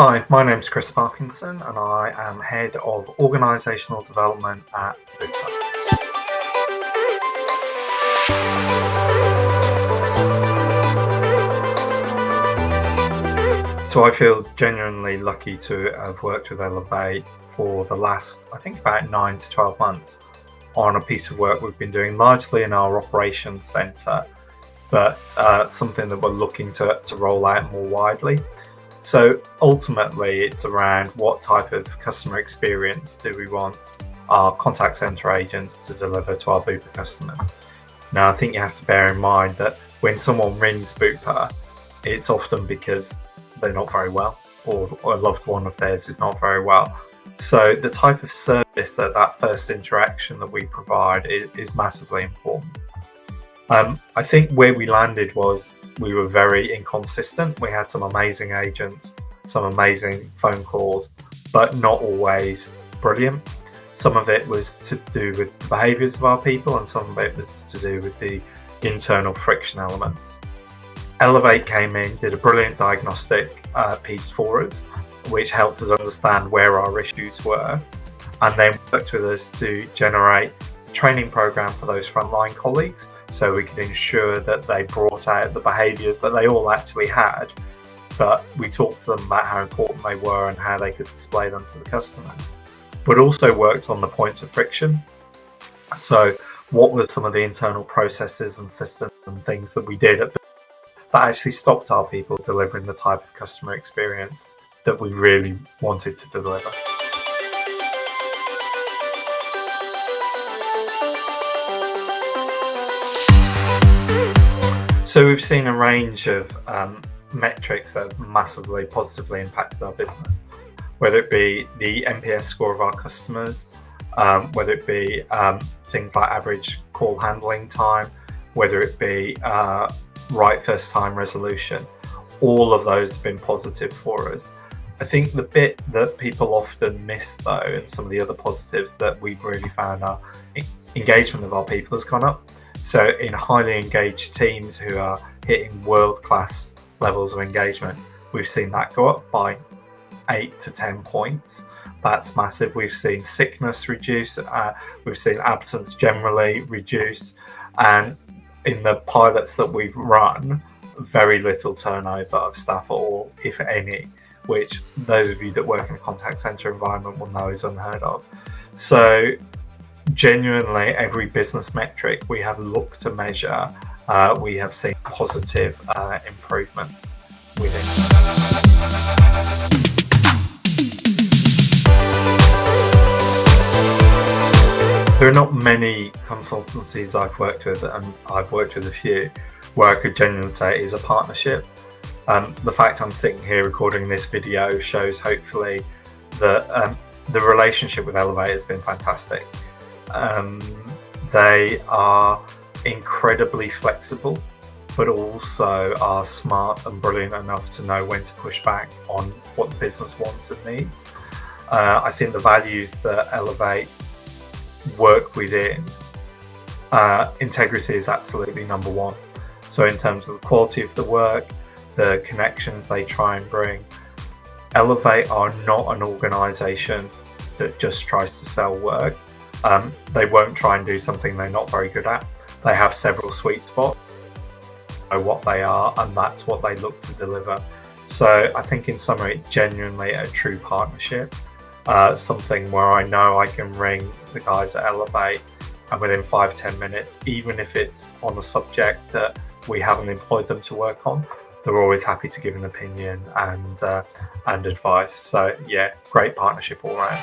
Hi, my name's Chris Parkinson and I am Head of Organisational Development at Bupa. So I feel genuinely lucky to have worked with Elev-8 for the last, I think, about 9 to 12 months on a piece of work we've been doing largely in our operations centre, but something that we're looking to roll out more widely. So ultimately, it's around what type of customer experience do we want our contact centre agents to deliver to our Bupa customers. Now, I think you have to bear in mind that when someone rings Bupa, it's often because they're not very well or a loved one of theirs is not very well. So the type of service that first interaction that we provide is massively important. I think where we landed was we were very inconsistent. We had some amazing agents, some amazing phone calls, but not always brilliant. Some of it was to do with the behaviours of our people, and some of it was to do with the internal friction elements. Elev-8 came in, did a brilliant diagnostic piece for us, which helped us understand where our issues were, and then worked with us to generate a training program for those frontline colleagues so we could ensure that they brought out the behaviours that they all actually had, but we talked to them about how important they were and how they could display them to the customers. But also worked on the points of friction. So what were some of the internal processes and systems and things that we did that actually stopped our people delivering the type of customer experience that we really wanted to deliver. So we've seen a range of metrics that have massively positively impacted our business, whether it be the NPS score of our customers, whether it be things like average call handling time, whether it be right first time resolution. All of those have been positive for us. I think the bit that people often miss though, and some of the other positives that we've really found, are engagement of our people has gone up. So in highly engaged teams who are hitting world-class levels of engagement, we've seen that go up by 8 to 10 points. That's massive. We've seen sickness reduce, we've seen absence generally reduce, and in the pilots that we've run, very little turnover of staff at all, if any, which those of you that work in a contact centre environment will know is unheard of. So genuinely, every business metric we have looked to measure, we have seen positive improvements within. There are not many consultancies I've worked with, and I've worked with a few, where I could genuinely say it is a partnership. The fact I'm sitting here recording this video shows hopefully that the relationship with Elev-8 has been fantastic. They are incredibly flexible, but also are smart and brilliant enough to know when to push back on what the business wants and needs. I think the values that Elev-8 work within, integrity is absolutely number one. So in terms of the quality of the work, the connections they try and bring, Elev-8 are not an organisation that just tries to sell work. They won't try and do something they're not very good at. They have several sweet spots, know what they are, and that's what they look to deliver. So I think in summary, genuinely a true partnership, something where I know I can ring the guys at Elev-8 and within 5-10 minutes, even if it's on a subject that we haven't employed them to work on, they're always happy to give an opinion and advice. So yeah, great partnership all around.